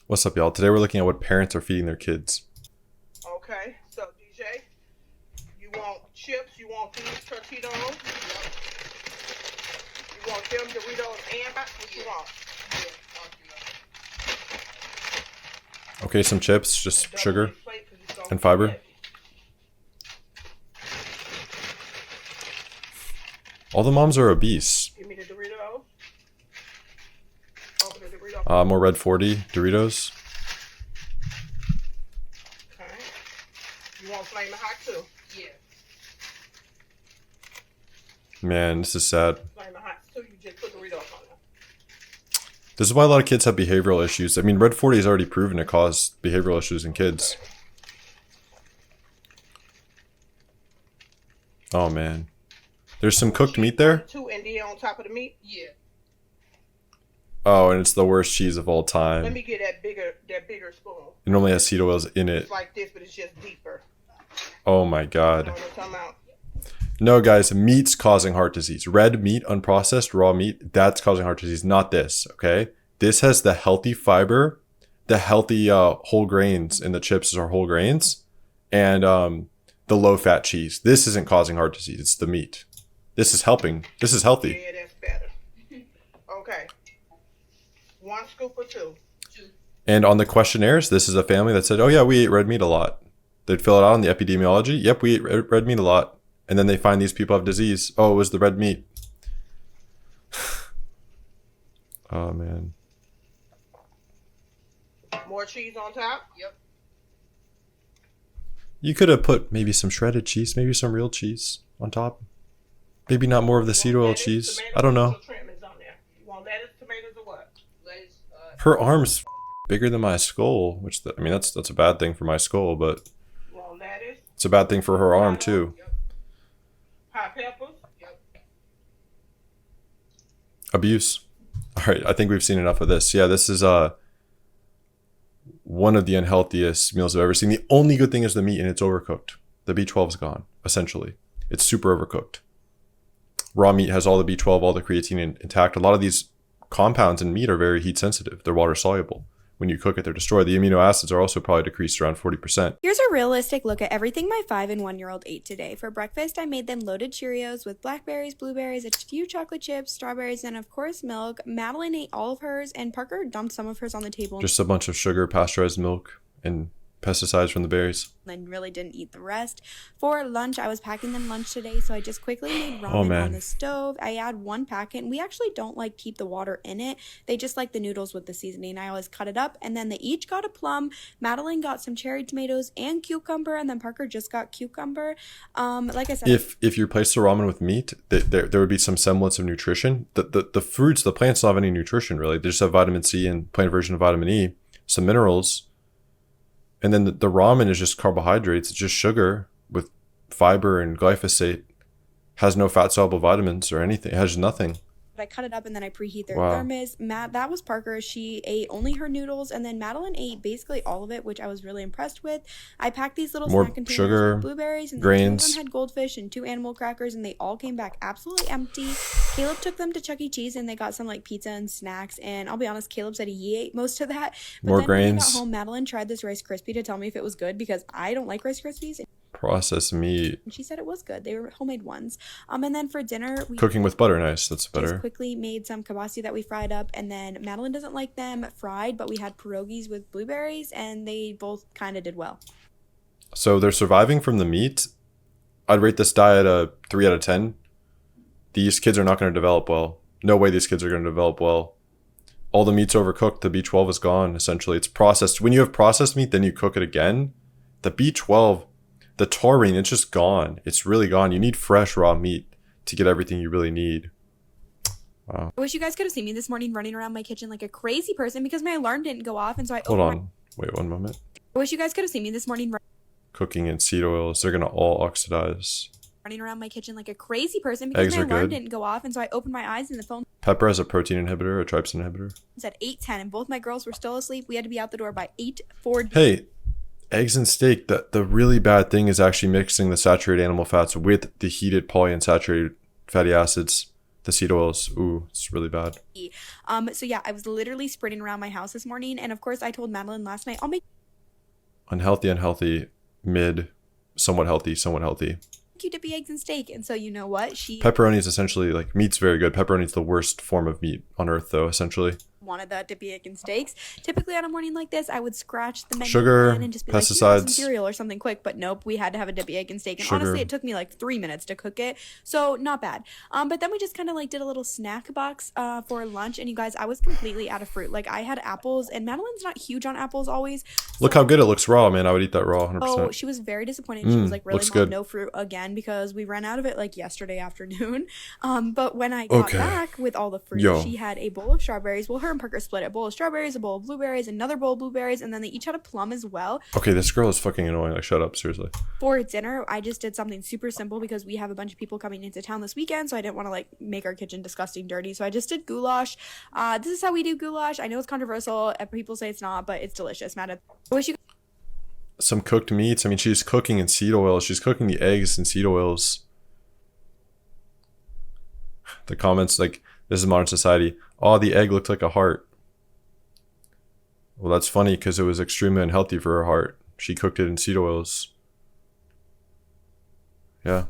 What's up, y'all? Today we're looking at what parents are feeding their kids. Okay, so DJ, you want chips? You want these Tostitos? You want them Doritos and what you want? Okay, some chips, just Double sugar this plate 'cause it's gonna and be fiber. heavy. All the moms are obese. Give me the Doritos. Open the Doritos. More Red 40 Doritos. Okay. You want flaming hot too? Yeah. Man, this is sad. Flaming hot too. You just put Doritos on them. This is why a lot of kids have behavioral issues. I mean, Red 40 is already proven to cause behavioral issues in kids. Oh, man. There's some cooked meat there? Two and then on top of the meat? Yeah. Oh, and it's the worst cheese of all Let time. me get that bigger spoon. It normally has seed oils in it. It's like this, but it's just deeper. Oh my You god. know what I'm talking about? No, guys, meat's causing heart disease. Red meat, unprocessed, raw meat, that's causing heart disease, not this, okay? This has the healthy fiber, the healthy whole grains in the chips are whole grains, and the low-fat cheese. This isn't causing heart disease, it's the meat. This is helping. This is healthy. Yeah, that's better. Okay. 1 scoop or 2? And on the questionnaires, this is a family that said, oh yeah, we ate red meat a lot. They'd fill it out on the epidemiology. Yep, we ate red meat a lot. And then they find these people have disease. Oh, it was the red meat. Oh, man. More cheese on top? Yep. You could have put maybe some shredded cheese, maybe some real cheese on top. Maybe not more of the seed oil cheese. I don't know. You want lettuce, tomatoes, or what? Lettuce. Her arm's bigger than my skull, which I mean that's a bad thing for my skull, but You want lettuce? it's a bad thing for her arm too. Yep. Hot peppers? Yep. Abuse. All right, I think we've seen enough of this. Yeah, this is one of the unhealthiest meals I've ever seen. The only good thing is the meat, and it's overcooked. The B12 is gone, essentially. It's super overcooked. Raw meat has all the B12, all the creatine intact. A lot of these compounds in meat are very heat sensitive. They're water soluble. When you cook it, they're destroyed. The amino acids are also probably decreased around 40%. Here's a realistic look at everything my 5 and 1-year-old ate today. For breakfast, I made them loaded Cheerios with blackberries, blueberries, a few chocolate chips, strawberries, and of course milk. Madeline ate all of hers, and Parker dumped some of hers on the table. Just a bunch of sugar, pasteurized milk, and pesticides from the berries. And really didn't eat the rest. For lunch, I was packing them lunch today, so I just quickly made ramen man. on the stove. I add 1 packet, and we actually don't like keep the water in it. They just like the noodles with the seasoning. I always cut it up, and then they each got a plum. Madeline got some cherry tomatoes and cucumber, and then Parker just got cucumber. Like I said, If you replace the ramen with meat, there would be some semblance of nutrition. The fruits, the plants don't have any nutrition really. They just have vitamin C and plant version of vitamin E, some minerals. And then the ramen is just carbohydrates. It's just sugar with fiber and glyphosate. Has no fat soluble vitamins or anything. It has nothing. I cut it up and then I preheat their Wow. thermos. That was Parker. She ate only her noodles, and then Madeline ate basically all of it, which I was really impressed with. I packed these little More snack containers sugar, with blueberries, and grains. 2 of them had goldfish and 2 animal crackers, and they all came back absolutely empty. Caleb took them to Chuck E. Cheese, and they got some like pizza and snacks. And I'll be honest, Caleb said he ate most of that. But More then when we grains. got home, Madeline tried this Rice Krispie to tell me if it was good because I don't like Rice Krispies. Processed meat. And she said it was good. They were homemade ones. And then for dinner, we Cooking with butter, nice. That's just better. quickly made some kibasi that we fried up, and then Madeline doesn't like them fried, but we had pierogies with blueberries, and they both kind of did well. So they're surviving from the meat. I'd rate this diet a 3 out of 10. These kids are not going to develop well. No way these kids are going to develop well. All the meat's overcooked. The B12 is gone, essentially. It's processed. When you have processed meat, then you cook it again. The B12, the taurine, it's just gone. It's really gone. You need fresh raw meat to get everything you really need. Wow. I wish you guys could have seen me this morning running around my kitchen like a crazy person because my alarm didn't go off, and so I Hold opened on. Wait 1 moment. I wish you guys could have seen me this morning Cooking in seed oils, they're going to all oxidize. running around my kitchen like a crazy person because Eggs my are alarm good. didn't go off, and so I opened my eyes and the phone Pepper has a protein inhibitor, a trypsin inhibitor. said 8:10, and both my girls were still asleep. We had to be out the door by 8:40. Hey, eggs and steak, the really bad thing is actually mixing the saturated animal fats with the heated polyunsaturated fatty acids. The seed oils, ooh, it's really bad. So yeah, I was literally sprinting around my house this morning, and of course I told Madeline last night I'll make Unhealthy, mid, somewhat healthy, somewhat healthy. you dippy eggs and steak. And so you know what? She Pepperoni is essentially like meat's very good. Pepperoni is the worst form of meat on earth, though. Essentially, wanted that dippy egg and steaks. Typically on a morning like this, I would scratch the menu Sugar, plan and just be like, "You have some pesticides. cereal or something quick." But nope, we had to have a dippy egg and steak. And Sugar. honestly, it took me like 3 minutes to cook it, so not bad. But then we just kind of like did a little snack box for lunch. And you guys, I was completely out of fruit. Like I had apples, and Madeline's not huge on apples always. Look how good it looks raw, man. I would eat that raw, 100%. Oh, she was very disappointed. She was like, "Really, looks Mom, good. no fruit again?" Because we ran out of it like yesterday afternoon. But when I got back with all the fruit, Yo. she had a bowl of strawberries. Well, her and Parker split it. A bowl of strawberries, a bowl of blueberries, another bowl of blueberries, and then they each had a plum as well. Okay, this girl is fucking annoying. Like, shut up, seriously. For dinner, I just did something super simple because we have a bunch of people coming into town this weekend, so I didn't want to like make our kitchen disgusting dirty. So I just did goulash. This is how we do goulash. I know it's controversial. People say it's not, but it's delicious. Matt, I wish you Some cooked meats. I mean, she's cooking in seed oils. She's cooking the eggs in seed oils. The comments like, this is modern society. Oh, the egg looked like a heart. Well, that's funny because it was extremely unhealthy for her heart. She cooked it in seed oils. Yeah,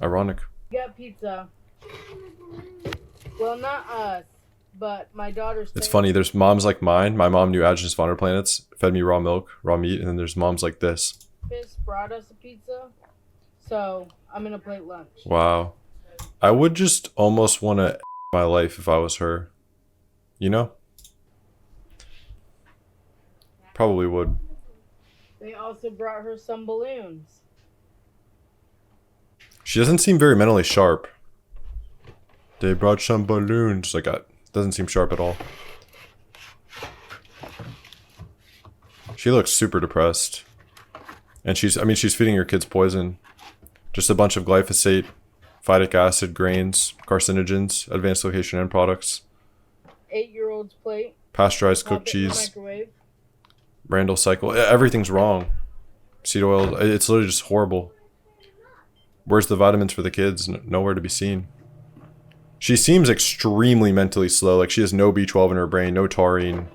ironic. We got pizza. Well, not us, but my daughter's. It's funny. There's moms like mine. My mom knew Agenus Vonner planets, fed me raw milk, raw meat, and then there's moms like this. Therapist brought us a pizza, so I'm gonna plate lunch. Wow. I would just almost want to my life if I was her. You know? Probably would. They also brought her some balloons. She doesn't seem very mentally sharp. They brought some balloons. Like, doesn't seem sharp at all. She looks super depressed. And she's feeding her kids poison. Just a bunch of glyphosate, phytic acid, grains, carcinogens, advanced location end products, 8-year-old's plate. pasteurized Pop cooked it in the cheese, microwave. Randall cycle. Everything's wrong. Seed oil. It's literally just horrible. Where's the vitamins for the kids? Nowhere to be seen. She seems extremely mentally slow. Like she has no B12 in her brain, no taurine.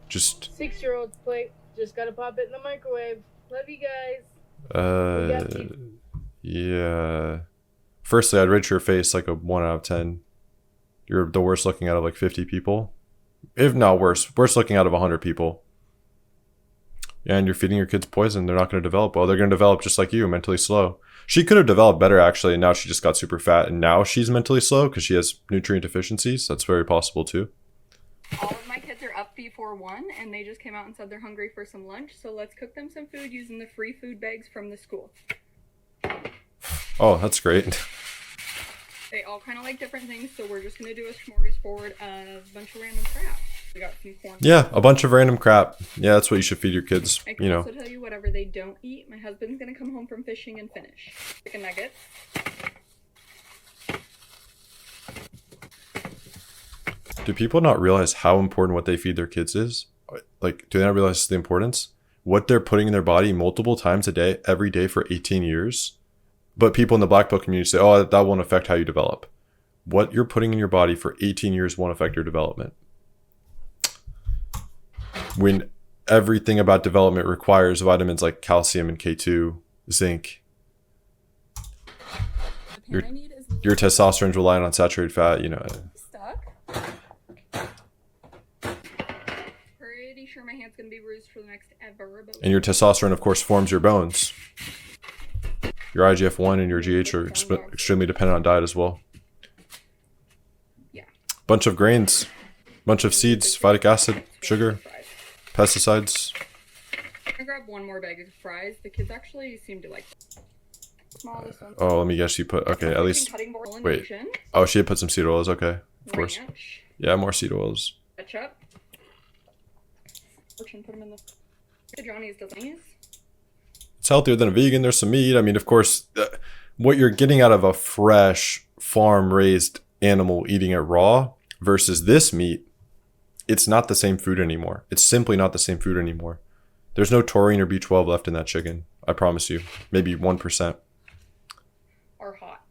Just 6-year-old's plate. Just gotta pop it in the microwave. Love you guys. Yeah. Firstly, I'd rate your face like a 1 out of 10. You're the worst looking out of like 50 people. If not worse. Worst looking out of 100 people. Yeah, and you're feeding your kids poison. They're not going to develop well. They're going to develop just like you, mentally slow. She could have developed better, actually, and now she just got super fat, and now she's mentally slow because she has nutrient deficiencies. That's very possible, too. All of my kids are up before 1, and they just came out and said they're hungry for some lunch, so let's cook them some food using the free food bags from the school. Oh, that's great. They all kind of like different things, so we're just going to do a smorgasbord of a bunch of random crap. We got some corn. Yeah, a bunch of random crap. Yeah, that's what you should feed your kids, I can also tell you whatever they don't eat. My husband's going to come home from fishing and finish. Chicken nuggets. Do people not realize how important what they feed their kids is? Like, do they not realize the importance? What they're putting in their body multiple times a day, every day for 18 years? But people in the Black Belt community say, oh, that won't affect how you develop. What you're putting in your body for 18 years won't affect your development. When everything about development requires vitamins like calcium and K2, zinc. Your testosterone's relying on saturated fat, you know. Stuck. Pretty sure my hand's going to be bruised for the next ever. But And your testosterone, of course, forms your bones. Your IGF-1 and your GH are extremely dependent on diet as well. Yeah. Bunch of grains, bunch of seeds, phytic acid, sugar, pesticides. I'm gonna grab one more bag of fries. The kids actually seem to like smallest one. Oh, let me guess. You put okay. At least wait. Oh, she had put some seed oils. Okay, of course. Ranch, Yeah, more seed oils. ketchup. Put them in the Johnny's Delaney's. It's healthier than a vegan. There's some meat. I mean, of course, what you're getting out of a fresh farm-raised animal eating it raw versus this meat, it's not the same food anymore. It's simply not the same food anymore. There's no taurine or B12 left in that chicken. I promise you. Maybe 1%. Are hot.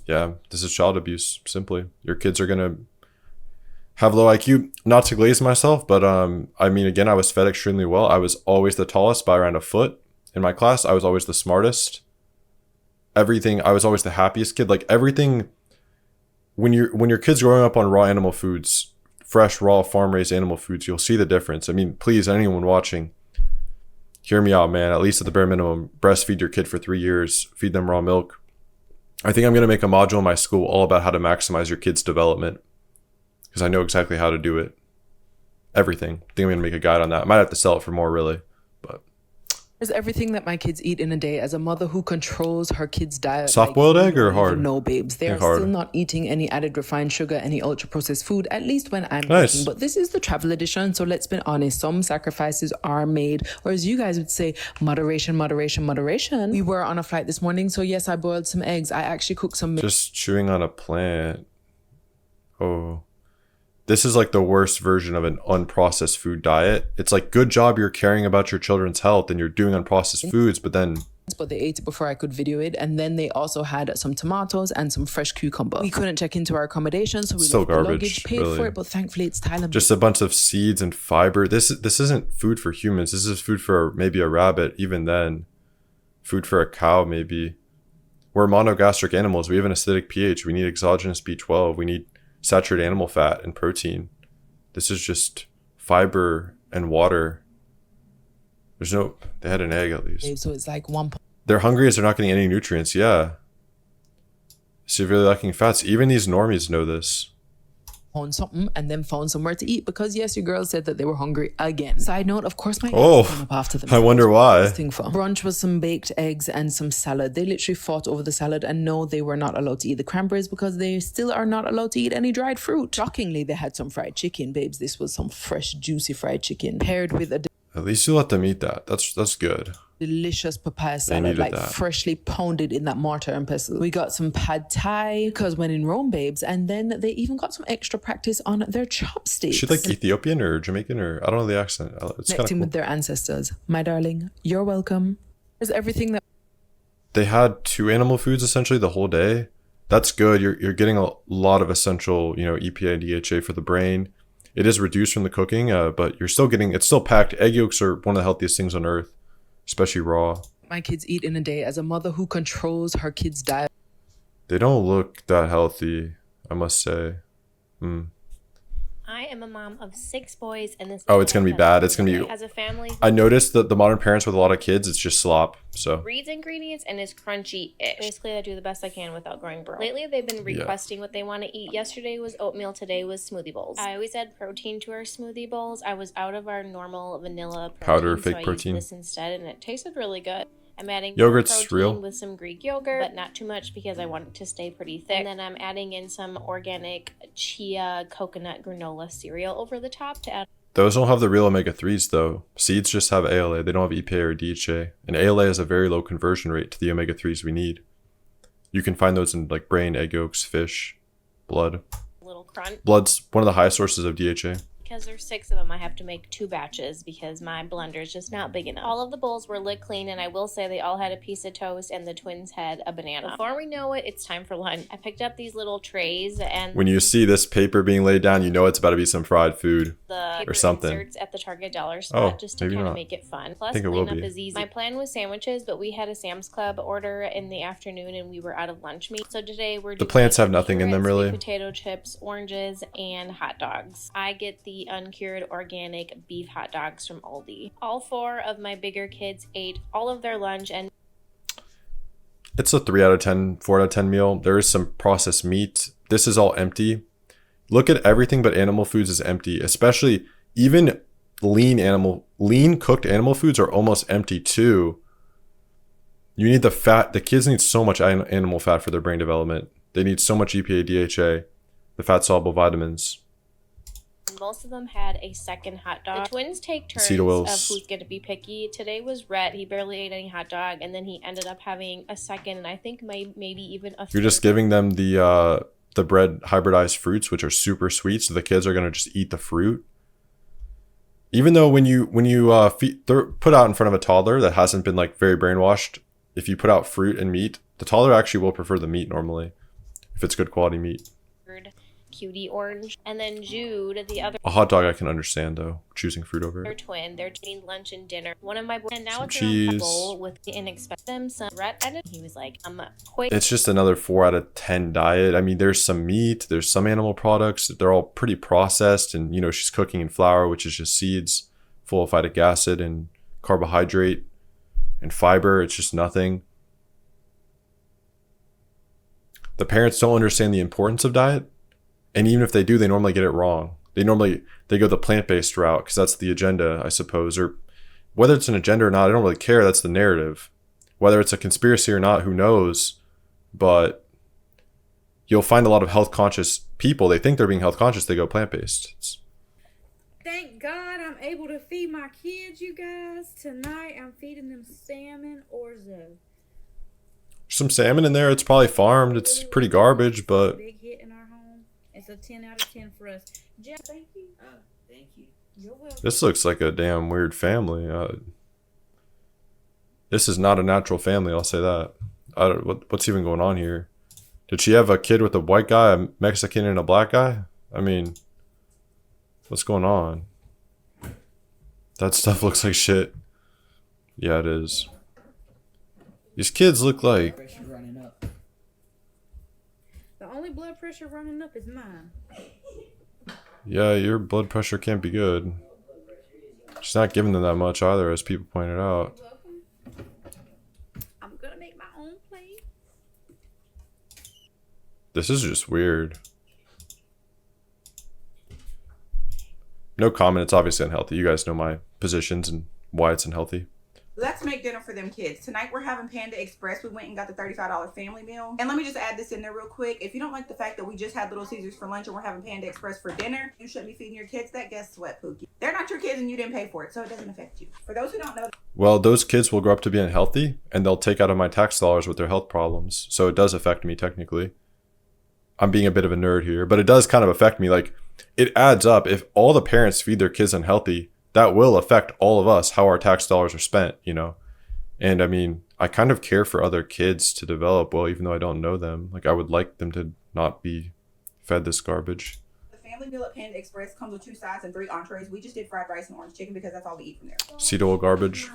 yeah, this is child abuse. Simply, your kids are gonna have low IQ. Not to glaze myself, but I mean, again, I was fed extremely well. I was always the tallest by around a foot in my class. I was always the smartest. Everything. I was always the happiest kid. Like everything. When your kids growing up on raw animal foods, fresh, raw, farm raised animal foods, you'll see the difference. I mean, please, anyone watching, hear me out, man. At least at the bare minimum, breastfeed your kid for 3 years. Feed them raw milk. I think I'm gonna make a module in my school all about how to maximize your kids' development, because I know exactly how to do it. Everything. I think I'm gonna make a guide on that. I might have to sell it for more, really. But Is everything that my kids eat in a day. As a mother who controls her kids' diet, soft-boiled you egg or don't hard? even know, babes, they are Hard. still not eating any added refined sugar, any ultra-processed food, at least when I'm Nice. cooking. But this is the travel edition, so let's be honest, some sacrifices are made, or as you guys would say, moderation, moderation, moderation. We were on a flight this morning, so yes, I boiled some eggs. I actually cooked some Just chewing on a plant. Oh. This is like the worst version of an unprocessed food diet. It's like, good job you're caring about your children's health and you're doing unprocessed foods, but then but they ate it before I could video it. And then they also had some tomatoes and some fresh cucumber. We couldn't check into our accommodation, so we Still left the garbage, luggage, paid really. for it, but thankfully it's Thailand. just a bunch of seeds and fiber. This isn't food for humans. This is food for maybe a rabbit, even then. Food for a cow, maybe. We're monogastric animals. We have an acidic pH. We need exogenous B12. We need saturated animal fat and protein. This is just fiber and water. There's no... They had an egg at least. So it's like one They're hungry as they're not getting any nutrients. Yeah. Severely lacking fats. Even these normies know this. pound something and then found somewhere to eat because yes, your girl said that they were hungry again. Side note, of course, my Oh, eggs came up after them. I wonder why. Thing for brunch was some baked eggs and some salad. They literally fought over the salad, and no, they were not allowed to eat the cranberries because they still are not allowed to eat any dried fruit. Shockingly, they had some fried chicken, babes. This was some fresh, juicy fried chicken paired with a At least you let them eat that. That's good. delicious papaya salad, needed like that. freshly pounded in that mortar and pestle. We got some pad thai because when in Rome, babes, and then they even got some extra practice on their chopsticks. Is she like Ethiopian or Jamaican or I don't know the accent. It's kind of Connecting cool. with their ancestors. My darling, you're welcome. There's everything that They had 2 animal foods essentially the whole day. That's good. You're getting a lot of essential, EPA and DHA for the brain. It is reduced from the cooking, but you're still getting, it's still packed. Egg yolks are one of the healthiest things on earth, especially raw. my kids eat in a day. As a mother who controls her kids' diet, They don't look that healthy, I must say. I am a mom of 6 boys, and this. Oh, it's gonna be bad. It's gonna be. As a family, I noticed that the modern parents with a lot of kids, it's just slop. So reads ingredients and is crunchy-ish. Basically, I do the best I can without growing broke. Lately, they've been requesting what they want to eat. Yesterday was oatmeal. Today was smoothie bowls. I always add protein to our smoothie bowls. I was out of our normal vanilla protein, Powder, so fake I protein. used this instead, and it tasted really good. I'm adding Yogurt's protein real. with some Greek yogurt, but not too much because I want it to stay pretty thick. And then I'm adding in some organic chia coconut granola cereal over the top to add. those don't have the real omega-3s though. Seeds just have ALA. They don't have EPA or DHA. And ALA has a very low conversion rate to the omega-3s we need. You can find those in like brain, egg yolks, fish, blood. A little crunch. Blood's one of the highest sources of DHA. Because there's 6 of them, I have to make 2 batches because my blender is just not big enough. All of the bowls were licked clean, and I will say they all had a piece of toast, and the twins had a banana. Before we know it, it's time for lunch. I picked up these little trays, and When you see this paper being laid down, you know it's about to be some fried food. the paper something. inserts at the Target dollar spot Oh, just to maybe kind of not. make it fun. Plus, think it will cleanup be. is easy. My plan was sandwiches, but we had a Sam's Club order in the afternoon, and we were out of lunch meat. So today we're The doing plants have nothing in them, carrots, really. sweet potato chips, oranges, and hot dogs. I get the uncured organic beef hot dogs from Aldi. All 4 of my bigger kids ate all of their lunch, and It's a 3 out of 10, 4 out of 10 meal. There is some processed meat. This is all empty. Look at everything but animal foods is empty, especially even lean cooked animal foods are almost empty too. You need the fat. The kids need so much animal fat for their brain development. They need so much EPA, DHA, the fat soluble vitamins. most of them had a second hot dog. The twins take turns Seed of oils. who's going to be picky. Today was Rhett. He barely ate any hot dog, and then he ended up having a second, and I think maybe even a You're just third. giving them the bred hybridized fruits, which are super sweet, so the kids are gonna just eat the fruit. Even though when you put out in front of a toddler that hasn't been like very brainwashed, if you put out fruit and meat, the toddler actually will prefer the meat normally. if it's good quality meat. Cutie orange. And then Jude, the other A hot dog I can understand though, choosing fruit over it. twin, they're eating lunch and dinner. One of my boys, and now Some it's in a cheese. bowl with inexpensive them some red. And he was like, quick. It's just another 4 out of 10 diet. I mean, there's some meat, there's some animal products. They're all pretty processed, and she's cooking in flour, which is just seeds full of phytic acid and carbohydrate and fiber. It's just nothing. The parents don't understand the importance of diet, and even if they do, they normally get it wrong. They go the plant-based route because that's the agenda, I suppose, or whether it's an agenda or not, I don't really care. That's the narrative. Whether it's a conspiracy or not, who knows? But you'll find a lot of health conscious people. They think they're being health conscious. They go plant-based. Thank God I'm able to feed my kids, you guys. Tonight I'm feeding them salmon orzo. Some salmon in there. It's probably farmed. It's pretty garbage, but Big hit in our home. It's a 10 out of 10 for us. Jeff, thank you. Oh, thank you. You're welcome. this looks like a damn weird family. This is not a natural family, I'll say that. What's even going on here? Did she have a kid with a white guy, a Mexican, and a black guy? I mean, what's going on? That stuff looks like shit. Yeah, it is. These kids look like... The only blood pressure running up is mine. Yeah, your blood pressure can't be good. She's not giving them that much either, as people pointed out. Welcome. I'm gonna make my own plate. This is just weird. No comment. It's obviously unhealthy. You guys know my positions and why it's unhealthy. Let's make dinner for them kids. Tonight we're having Panda Express. We went and got the $35 family meal. And let me just add this in there real quick. If you don't like the fact that we just had Little Caesars for lunch and we're having Panda Express for dinner, you shouldn't be feeding your kids that. Guess what, Pookie? They're not your kids and you didn't pay for it, so it doesn't affect you. For those who don't know... Well, those kids will grow up to be unhealthy, and they'll take out of my tax dollars with their health problems. So it does affect me technically. I'm being a bit of a nerd here, but it does kind of affect me. Like, it adds up. If all the parents feed their kids unhealthy, that will affect all of us, how our tax dollars are spent, And I mean, I kind of care for other kids to develop well, even though I don't know them. Like, I would like them to not be fed this garbage. The family meal at Panda Express comes with 2 sides and 3 entrees. We just did fried rice and orange chicken because that's all we eat from there. Seed oil garbage.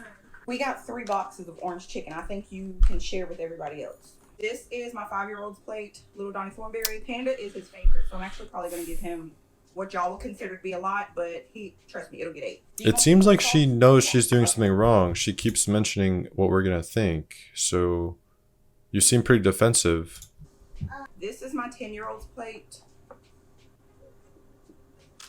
We got 3 boxes of orange chicken. I think you can share with everybody else. This is my 5-year-old's plate. Little Donnie Thornberry. Panda is his favorite, so I'm actually probably going to give him what y'all would consider to be a lot, but trust me, it'll get 8. It seems like she knows she's doing something wrong. She keeps mentioning what we're going to think. So you seem pretty defensive. This is my 10-year-old's plate.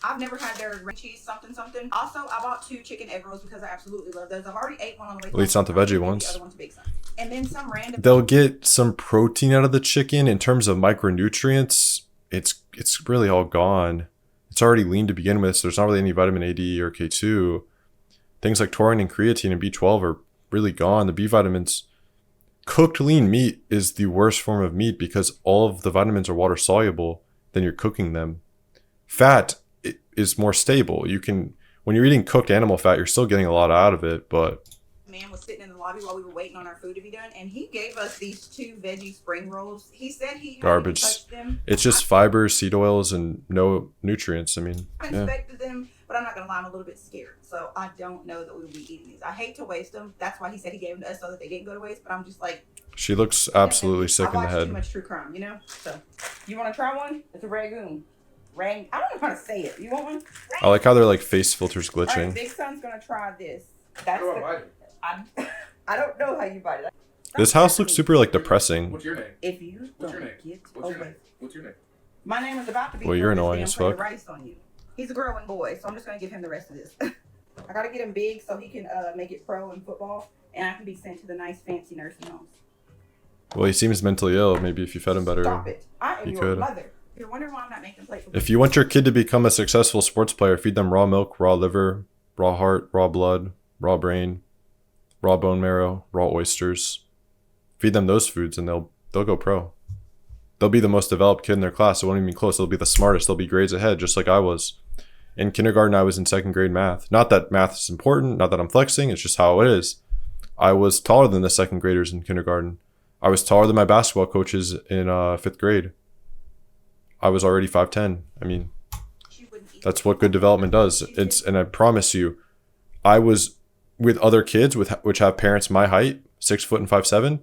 I've never had their green cheese something. Also, I bought 2 chicken egg rolls because I absolutely love those. I've already ate one on the way. At least not the veggie ones. The other one's a big size. And then some random... They'll get some protein out of the chicken. In terms of micronutrients, it's really all gone. It's already lean to begin with, so there's not really any vitamin A, D, or K2. Things like taurine and creatine and B12 are really gone. The B vitamins... Cooked lean meat is the worst form of meat because all of the vitamins are water soluble. Then you're cooking them. Fat is more stable. When you're eating cooked animal fat, you're still getting a lot out of it, but... Man was sitting in the lobby while we were waiting on our food to be done, and he gave us these 2 veggie spring rolls. He said he hadn't Garbage. touched them. It's just fibers, seed oils, and no nutrients. I mean, I inspected them, but I'm not gonna lie, I'm a little bit scared. So I don't know that we will be eating these. I hate to waste them. That's why he said he gave them to us so that they didn't go to waste. But I'm just like, she looks absolutely sick in the I watch too head. much true crime, So you want to try one? It's a ragoon. I don't know how to say it. You want one? I like how their like face filters All right, glitching. big son's gonna try this. That's I don't know how you bite it. This house looks super like depressing. What's your name? If you What's your don't name? get What's your over, name? What's your name? my name is about to be. Well, you're throwing annoying this as damn plate of fuck. rice on you. He's a growing boy, so I'm just gonna give him the rest of this. I gotta get him big so he can make it pro in football, and I can be sent to the nice fancy nursing homes. Well, he seems mentally ill. Maybe if you fed him better, Stop it! I am you your could. mother. You're wondering why I'm not making plate for If you want your kid to become a successful sports player, feed them raw milk, raw liver, raw heart, raw blood, raw brain, raw bone marrow, raw oysters. Feed them those foods and they'll go pro. They'll be the most developed kid in their class. It won't even be close. They'll be the smartest. They'll be grades ahead, just like I was. In kindergarten, I was in 2nd grade math. Not that math is important, not that I'm flexing, it's just how it is. I was taller than the 2nd graders in kindergarten. I was taller than my basketball coaches in 5th grade. I was already 5'10". I mean, She wouldn't eat. that's what good development does. And I promise you, I was with other kids which have parents my height, 6 foot and 5'7",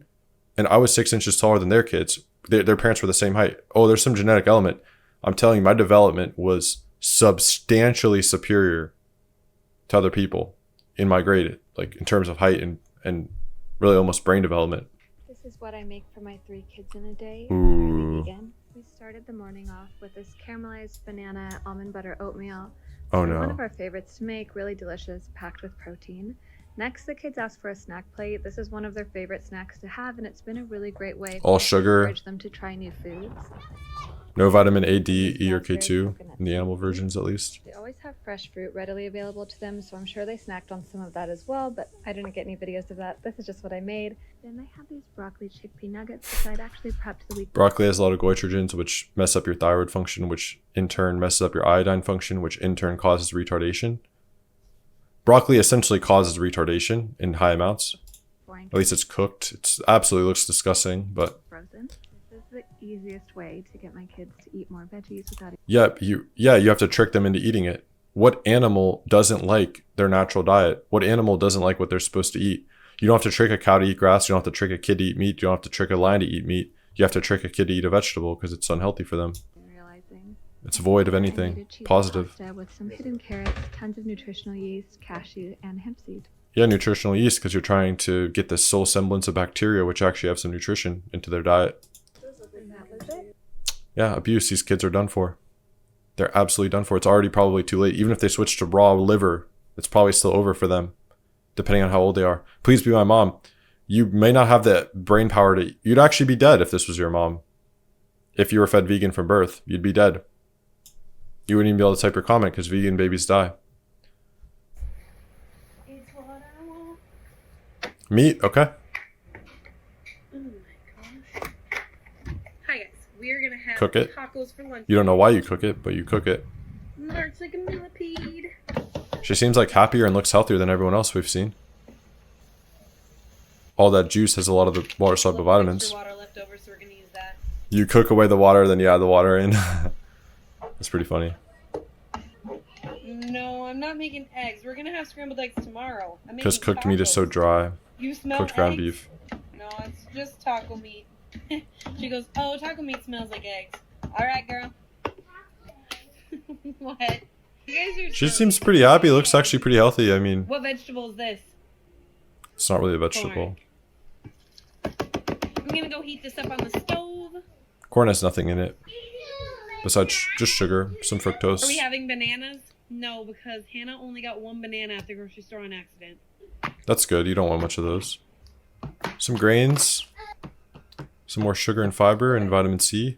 and I was 6 inches taller than their kids. Their parents were the same height. Oh, there's some genetic element. I'm telling you, my development was substantially superior to other people in my grade, like in terms of height and really almost brain development. This is what I make for my 3 kids in a day. Ooh. Vegan. We started the morning off with this caramelized banana almond butter oatmeal. Oh One no. of our favorites to make, really delicious, packed with protein. Next, the kids asked for a snack plate. This is one of their favorite snacks to have, and it's been a really great way All to sugar. encourage them to try new foods. No vitamin A, D, E, or K2 in the animal versions at least. They always have fresh fruit readily available to them, so I'm sure they snacked on some of that as well, but I didn't get any videos of that. This is just what I made. Then they have these broccoli chickpea nuggets, which I'd actually prepped the week. Broccoli has a lot of goitrogens, which mess up your thyroid function, which in turn messes up your iodine function, which in turn causes retardation. Broccoli essentially causes retardation in high amounts. Boring. At least it's cooked. It absolutely looks disgusting, but Frozen. This is the easiest way to get my kids to eat more veggies without you have to trick them into eating it. What animal doesn't like their natural diet? What animal doesn't like what they're supposed to eat? You don't have to trick a cow to eat grass. You don't have to trick a kid to eat meat. You don't have to trick a lion to eat meat. You have to trick a kid to eat a vegetable because it's unhealthy for them. realizing. It's void of I anything made a cheese positive. pasta with some hidden carrots, tons of nutritional yeast, cashew, and hemp seed. Yeah, nutritional yeast because you're trying to get this sole semblance of bacteria which actually have some nutrition into their diet. And that was it. Yeah, abuse. These kids are done for. They're absolutely done for. It's already probably too late. Even if they switch to raw liver, it's probably still over for them, depending on how old they are. Please be my mom. You may not have the brain power to... You'd actually be dead if this was your mom. If you were fed vegan from birth, you'd be dead. You wouldn't even be able to type your comment because vegan babies die. It's what I want. Meat, okay. Oh my gosh. Hi guys, we're gonna have Cook it. tacos for lunch. You don't know why you cook it, but you cook it. Mark's like a millipede. She seems like happier and looks healthier than everyone else we've seen. All that juice has a lot of the water-soluble vitamins. Water left over, so we're gonna use that. You cook away the water, then you add the water in. That's pretty funny. No, I'm not making eggs. We're gonna have scrambled eggs tomorrow. I'm Because making cooked meat is so tacos. dry. You smell Cooked ground eggs? beef. No, it's just taco meat. She goes, oh, taco meat smells like eggs. All right, girl. What? You guys are She so seems pretty happy. Looks actually pretty healthy. I mean, What vegetable is this? it's not really a vegetable. I'm gonna go heat this up on the stove. Corn has nothing in it. Besides just sugar, some fructose. Are we having bananas? No, because Hannah only got one banana at the grocery store on accident. That's good. You don't want much of those. Some grains. Some more sugar and fiber and vitamin C.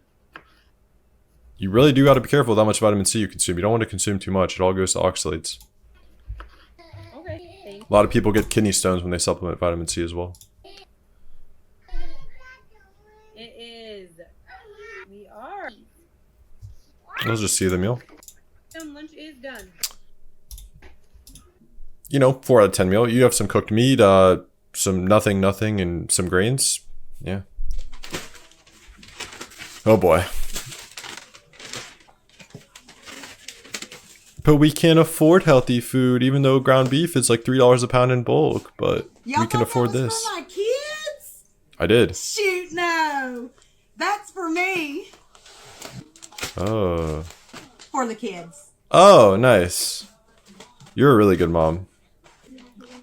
You really do got to be careful with how much vitamin C you consume. You don't want to consume too much. It all goes to oxalates. Okay, thanks. A lot of people get kidney stones when they supplement vitamin C as well. It is. We are. Let's just see the meal. Lunch is done. You know, 4 out of 10 meal. You have some cooked meat, some nothing, and some grains. Yeah. Oh boy. But we can't afford healthy food, even though ground beef is like $3 a pound in bulk. But Y'all we can thought afford that was this. for my kids? I did. Shoot, no. That's for me. Oh. For the kids. Oh, nice. You're a really good mom.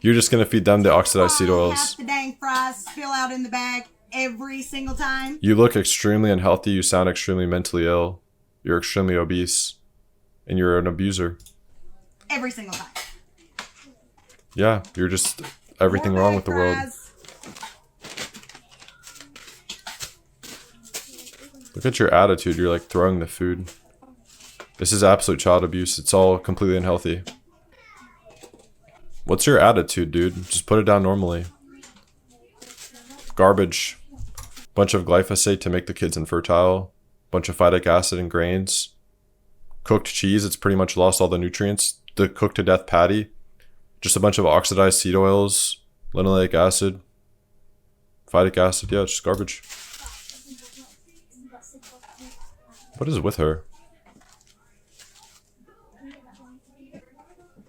You're just gonna feed them the oxidized seed oils. Half the dang fries spill out in the bag every single time. You look extremely unhealthy. You sound extremely mentally ill. You're extremely obese. And you're an abuser. Every single time. Yeah, you're just everything More wrong bag with the world. fries. Look at your attitude. You're like throwing the food. This is absolute child abuse. It's all completely unhealthy. What's your attitude, dude? Just put it down normally. Garbage. Bunch of glyphosate to make the kids infertile. Bunch of phytic acid and grains. Cooked cheese, it's pretty much lost all the nutrients. The cooked to death patty. Just a bunch of oxidized seed oils. Linoleic acid. Phytic acid. Yeah, it's just garbage. What is with her?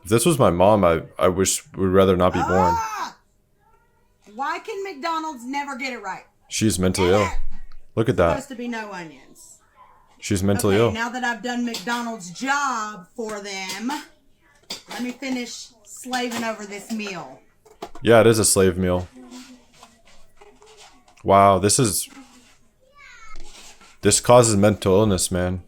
If this was my mom, I wish would rather not be born. Why can McDonald's never get it right? She's mentally ill. Look at Supposed that. to be no onions. She's mentally Okay, ill. now that I've done McDonald's job for them, let me finish slaving over this meal. Yeah, it is a slave meal. Wow, this causes mental illness, man.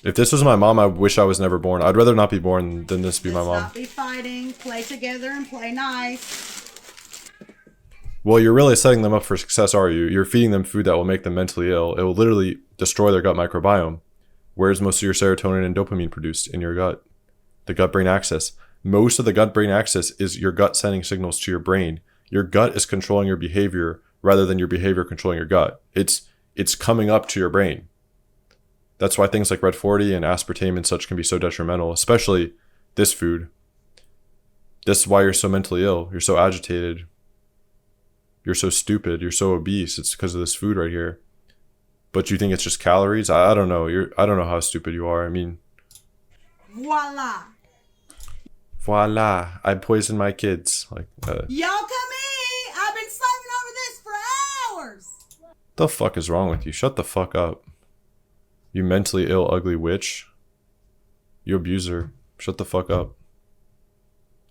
If this was my mom, I wish I was never born. I'd rather not be born than this be my mom. Stop be fighting, play together, and play nice. Well, you're really setting them up for success, are you? You're feeding them food that will make them mentally ill. It will literally destroy their gut microbiome. Where's most of your serotonin and dopamine produced? In your gut. The gut-brain axis. Most of the gut-brain axis is your gut sending signals to your brain. Your gut is controlling your behavior rather than your behavior controlling your gut. It's coming up to your brain. That's why things like Red 40 and aspartame and such can be so detrimental, especially this food. This is why you're so mentally ill. You're so agitated. You're so stupid. You're so obese. It's because of this food right here. But you think it's just calories? I don't know. I don't know how stupid you are. I mean, Voila. voila! I poisoned my kids. Like, Y'all come in. I've been slaving over this for hours. the fuck is wrong with you? Shut the fuck up. You mentally ill, ugly witch. You abuser. Shut the fuck up.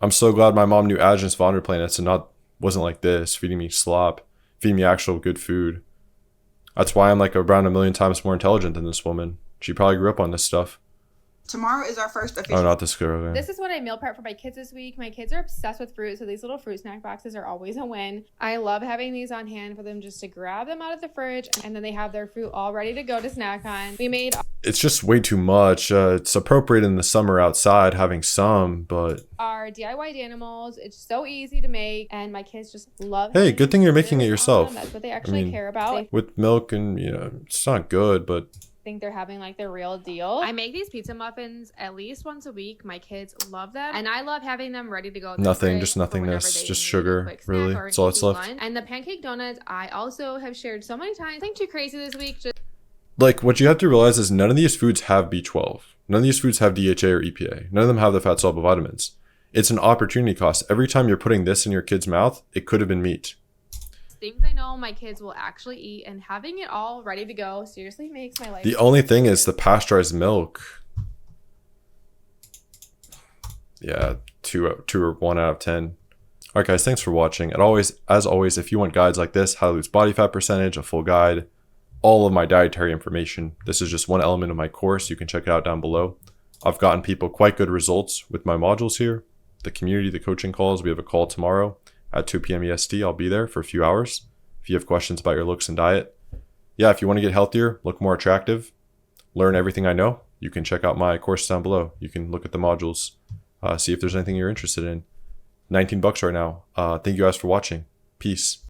I'm so glad my mom knew Agenus Vonderplanets and wasn't like this, feeding me slop, feeding me actual good food. That's why I'm like around 1,000,000 times more intelligent than this woman. She probably grew up on this stuff. Tomorrow is our first official. Oh, not this girl. Man. This is what I meal prep for my kids this week. My kids are obsessed with fruit, so these little fruit snack boxes are always a win. I love having these on hand for them just to grab them out of the fridge, and then they have their fruit all ready to go to snack on. We made It's just way too much. It's appropriate in the summer outside having some, but our DIY Danimals. It's so easy to make, and my kids just love hey, having good thing you're making it on yourself. them. That's what they actually care about. With milk and, it's not good, but Think they're having like the real deal. I make these pizza muffins at least once a week. My kids love them, and I love having them ready to go. in the nothing, fridge just for whenever nothingness, they just need a sugar, quick snack really. or an That's all that's easy left. lunch. And the pancake donuts, I also have shared so many times. Nothing too crazy this week. Just Like, what you have to realize is none of these foods have B12. None of these foods have DHA or EPA. None of them have the fat soluble vitamins. It's an opportunity cost. Every time you're putting this in your kid's mouth, it could have been meat. things I know my kids will actually eat, and having it all ready to go seriously makes my life. The only thing is the pasteurized milk. Yeah, 2 or 1 out of 10. Alright guys, thanks for watching. And as always, if you want guides like this, how to lose body fat percentage, a full guide, all of my dietary information, this is just one element of my course. You can check it out down below. I've gotten people quite good results with my modules here. The community, the coaching calls, we have a call tomorrow at 2 p.m. EST. I'll be there for a few hours. If you have questions about your looks and diet. Yeah, if you want to get healthier, look more attractive, learn everything I know, you can check out my course down below. You can look at the modules, see if there's anything you're interested in. $19 right now. Thank you guys for watching. Peace.